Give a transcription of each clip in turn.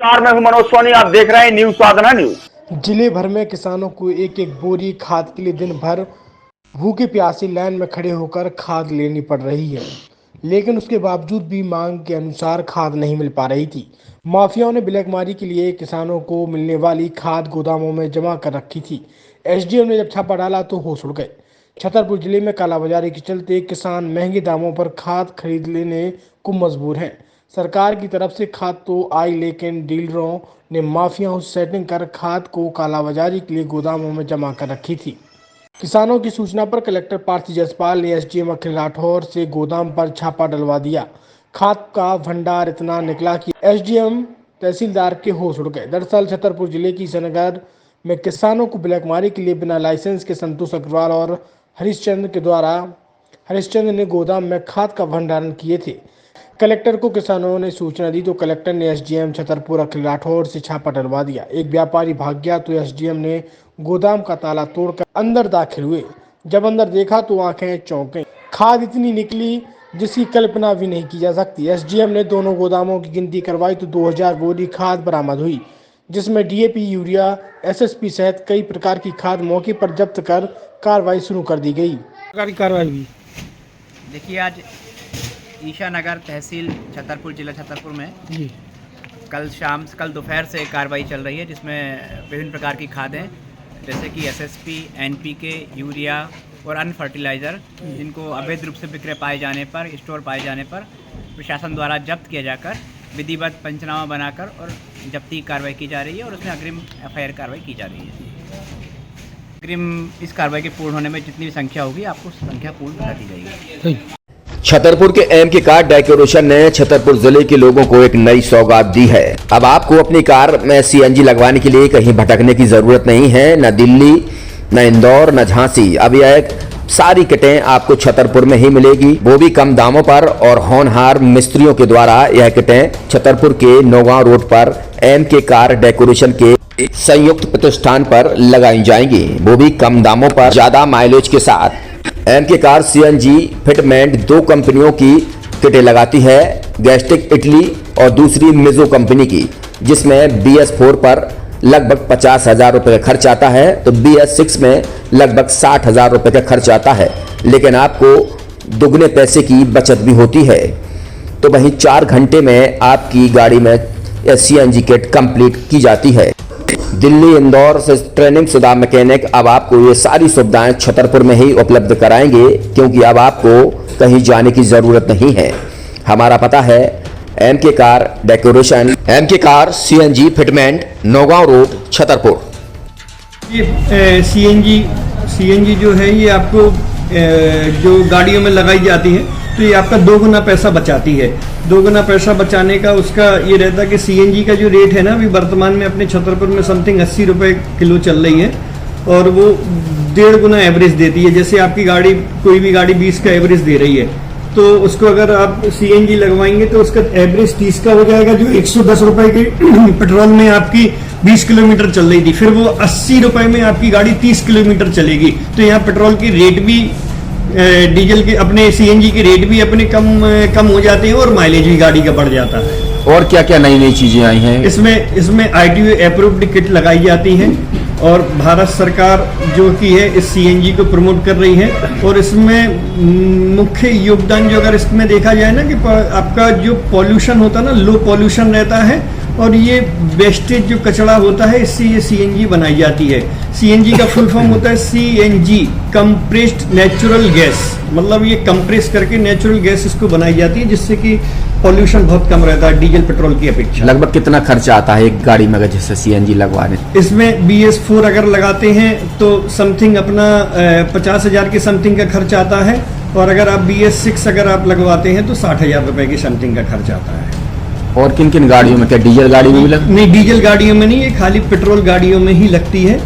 नमस्कार, मैं हूं मनोज सोनी। आप देख रहे हैं न्यूज साधना न्यूज। जिले भर में किसानों को एक एक बोरी खाद के लिए दिन भर भूखे प्यासे लाइन में खड़े होकर खाद लेनी पड़ रही है, लेकिन उसके बावजूद भी मांग के अनुसार खाद नहीं मिल पा रही थी। माफियाओं ने ब्लैकमारी के लिए किसानों को मिलने वाली खाद गोदामों में जमा कर रखी थी। एसडीएम ने जब छापा डाला तो होश उड़ गए। छतरपुर जिले में कालाबाजारी के चलते किसान महंगे दामों पर खाद खरीद लेने को मजबूर हैं। सरकार की तरफ से खाद तो आई, लेकिन डीलरों ने माफियाओं से सेटिंग कर खाद को कालाबाजारी के लिए गोदामों में जमा कर रखी थी। किसानों की सूचना पर कलेक्टर पार्थी जसपाल ने एसडीएम अखिल राठौर से गोदाम पर छापा डलवा दिया। खाद का भंडार इतना निकला कि एसडीएम तहसीलदार के होश उड़ गए। दरअसल छतरपुर जिले की ईसानगर में किसानों को ब्लैकमारी के लिए बिना लाइसेंस के संतोष अग्रवाल और हरिश्चंद्र ने गोदाम में खाद का भंडारण किए थे। कलेक्टर को किसानों ने सूचना दी तो कलेक्टर ने एसडीएम छतरपुर अखिल राठौर से छापा डलवा दिया। एक व्यापारी भाग गया तो एसडीएम ने गोदाम का ताला तोड़कर अंदर दाखिल हुए। जब अंदर देखा तो आंखें चौंक गईं। खाद इतनी निकली जिसकी कल्पना भी नहीं की जा सकती। एसडीएम ने दोनों गोदामों की गिनती करवाई तो 2000 बोरी खाद बरामद हुई, जिसमें डीएपी, यूरिया, एसएसपी सहित कई प्रकार की खाद मौके पर जब्त कर कार्रवाई शुरू कर दी गई। देखिए, आज ईसानगर तहसील छतरपुर जिला छतरपुर में कल दोपहर से कार्रवाई चल रही है, जिसमें विभिन्न प्रकार की खादें जैसे कि एसएसपी, एनपीके, यूरिया और अन्य फर्टिलाइज़र, जिनको अवैध रूप से विक्रय पाए जाने पर, स्टोर पाए जाने पर प्रशासन द्वारा जब्त किया जाकर विधिवत पंचनामा बनाकर और जब्ती कार्रवाई की जा रही है और उसमें अग्रिम एफआईआर कार्रवाई की जा रही है। अग्रिम इस कार्रवाई के पूर्ण होने में जितनी भी संख्या होगी आपको संख्या पूर्ण बता दी जाएगी। छतरपुर के एमके कार डेकोरेशन ने छतरपुर जिले के लोगों को एक नई सौगात दी है। अब आपको अपनी कार में सीएनजी लगवाने के लिए कहीं भटकने की जरूरत नहीं है, न दिल्ली, न इंदौर, न झांसी। अब यह सारी किटें आपको छतरपुर में ही मिलेगी, वो भी कम दामों पर और होनहार मिस्त्रियों के द्वारा। यह किटें छतरपुर के नौगांव रोड पर एमके कार डेकोरेशन के संयुक्त प्रतिष्ठान पर लगाई जाएंगी, वो भी कम दामों पर, ज्यादा माइलेज के साथ। एमके कार सीएनजी फिटमेंट 2 कंपनियों की किटें लगाती है, गैस्टिक इटली और दूसरी मिजो कंपनी की, जिसमें BS4 पर लगभग 50,000 रुपये का खर्च आता है तो BS6 में लगभग 60,000 रुपये का खर्च आता है, लेकिन आपको दुगने पैसे की बचत भी होती है। तो वहीं 4 घंटे में आपकी गाड़ी में सीएनजी किट कंप्लीट की जाती है। दिल्ली, इंदौर से ट्रेनिंग शुदा मैकेनिक अब आपको ये सारी सुविधाएं छतरपुर में ही उपलब्ध कराएंगे, क्योंकि अब आपको कहीं जाने की जरूरत नहीं है। हमारा पता है MK car decoration, MK car CNG fitment, Nowgong road, Chhatarpur. ये सीएनजी जो है ये आपको जो गाड़ियों में लगाई जाती है तो ये आपका 2 गुना पैसा बचाती है। 2 गुना पैसा बचाने का उसका ये रहता है कि सीएनजी का जो रेट है ना, अभी वर्तमान में अपने छतरपुर में समथिंग 80 रुपये किलो चल रही है और वो 1.5 गुना एवरेज देती है। जैसे आपकी गाड़ी, कोई भी गाड़ी 20 का एवरेज दे रही है तो उसको अगर आप सीएनजी लगवाएंगे तो उसका एवरेज 30 का हो जाएगा। जो 110 रुपए के पेट्रोल में आपकी 20 किलोमीटर चल रही थी, फिर वो 80 रुपए में आपकी गाड़ी 30 किलोमीटर चलेगी। तो यहाँ पेट्रोल की रेट भी, डीजल के, अपने सीएनजी के रेट भी अपने कम हो जाते हैं और माइलेज भी गाड़ी का बढ़ जाता है। और क्या क्या नई चीजें आई हैं इसमें ITO अप्रूव्ड किट लगाई जाती है और भारत सरकार जो की है इस सीएनजी को प्रमोट कर रही है। और इसमें मुख्य योगदान जो अगर इसमें देखा जाए ना कि आपका जो पॉल्यूशन होता है ना, लो पॉल्यूशन रहता है और ये वेस्टेज जो कचरा होता है इससे ये सीएनजी बनाई जाती है। सीएनजी का फुल फॉर्म होता है CNG, कंप्रेस्ड नेचुरल गैस, मतलब ये कंप्रेस करके नेचुरल गैस इसको बनाई जाती है, जिससे कि पॉल्यूशन बहुत कम रहता है डीजल पेट्रोल की अपेक्षा। लगभग कितना खर्चा आता है एक गाड़ी में अगर जैसे सीएनजी लगवाने? इसमें BS4 अगर लगाते हैं तो समथिंग अपना 50,000 के समथिंग का खर्च आता है और अगर आप BS6 अगर आप लगवाते हैं तो 60,000 रुपए की समथिंग का खर्च आता है। और किन किन गाड़ियों में? क्या डीजल गाड़ी में भी लगती? नहीं, डीजल गाड़ियों में नहीं, ये खाली पेट्रोल गाड़ियों में ही लगती है।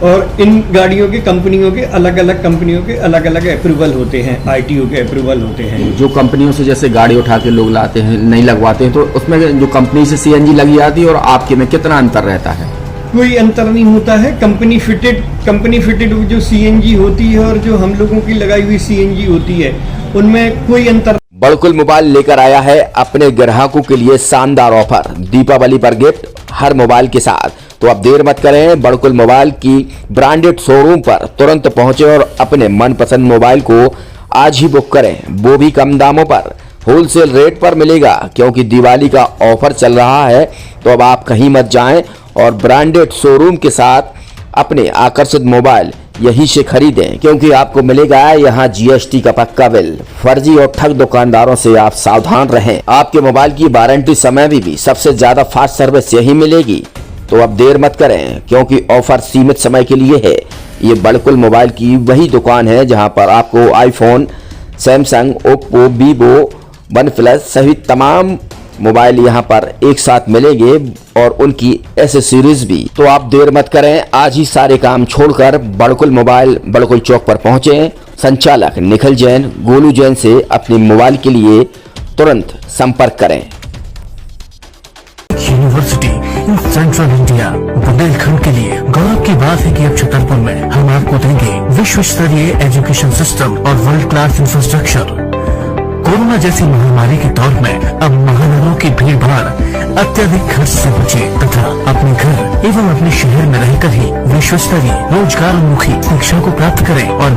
और इन गाड़ियों के कंपनियों के अलग अलग अप्रूवल होते हैं, ITO के अप्रूवल होते हैं। जो कंपनियों से जैसे गाड़ी उठा के लोग लाते हैं, नहीं लगवाते हैं, तो उसमें जो कंपनी से सीएनजी लगी जाती है और आपके में कितना अंतर रहता है? कोई अंतर नहीं होता है। कंपनी फिटेड जो सीएनजी होती है और जो हम लोगों की लगाई हुई सीएनजी होती है, उनमें कोई अंतर बड़कुल मोबाइल लेकर आया है अपने ग्राहकों के लिए शानदार ऑफर, दीपावली पर गिफ्ट हर मोबाइल के साथ। तो अब देर मत करें, बड़कुल मोबाइल की ब्रांडेड शोरूम पर तुरंत पहुंचे और अपने मनपसंद मोबाइल को आज ही बुक करें, वो भी कम दामों पर, होलसेल रेट पर मिलेगा। क्योंकि दिवाली का ऑफर चल रहा है तो अब आप कहीं मत जाएं और ब्रांडेड शोरूम के साथ अपने आकर्षित मोबाइल यहीं से खरीदें, क्योंकि आपको मिलेगा यहाँ जीएसटी का पक्का बिल। फर्जी और ठग दुकानदारों से आप सावधान रहें। आपके मोबाइल की वारंटी समय में भी सबसे ज्यादा फास्ट सर्विस यही मिलेगी। तो अब देर मत करें, क्योंकि ऑफर सीमित समय के लिए है। ये बड़कुल मोबाइल की वही दुकान है जहां पर आपको iPhone, Samsung, Oppo, Vivo, OnePlus सहित तमाम मोबाइल यहां पर एक साथ मिलेंगे और उनकी एसेसरीज भी। तो आप देर मत करें, आज ही सारे काम छोड़कर बड़कुल मोबाइल बड़कुल चौक पर पहुंचे। संचालक निखिल जैन, गोलू जैन से अपने मोबाइल के लिए तुरंत संपर्क करें। University in central India Bundelkhand के लिए गौरव की बात है कि अब छतरपुर में हम आपको देंगे विश्व स्तरीय एजुकेशन सिस्टम और वर्ल्ड क्लास इंफ्रास्ट्रक्चर। कोरोना जैसी महामारी के दौर में अब महानगरों की भीड़ भाड़ अत्यधिक खर्च से बचे तथा अपने घर एवं अपने शहर में रहकर ही विश्व स्तरीय रोजगार उन्मुखी शिक्षा को प्राप्त करें और